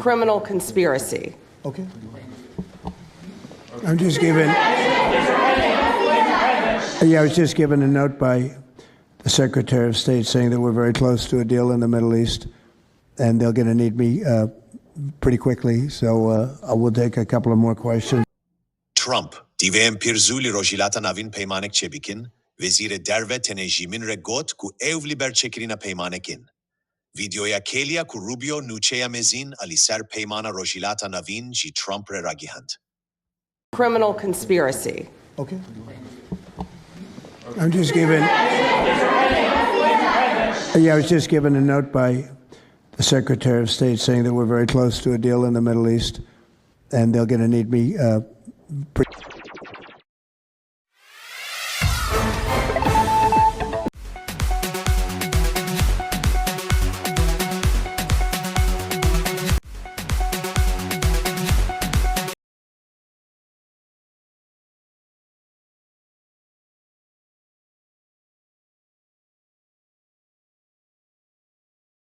Criminal conspiracy. Okay. I'm just given. Yeah, I was just given a note by the Secretary of State saying that we're very close to a deal in the Middle East, and they're going to need me pretty quickly. So I will take a couple of more questions. Trump divên pîrzû li Rojhilata Navîn peymanek çêbikin, Wezîrê Derve tenê jîmin re got ku ew li ber çêkirina peymanekin. Vîdyoya kêliya ku Rubio nûçeya mezin a li ser peymana Rojhilata Navîn jî Trump re ragihand. Criminal conspiracy. Okay. I'm just given. Yeah, I was just given a note by the Secretary of State saying that we're very close to a deal in the Middle East, and they're going to need me pretty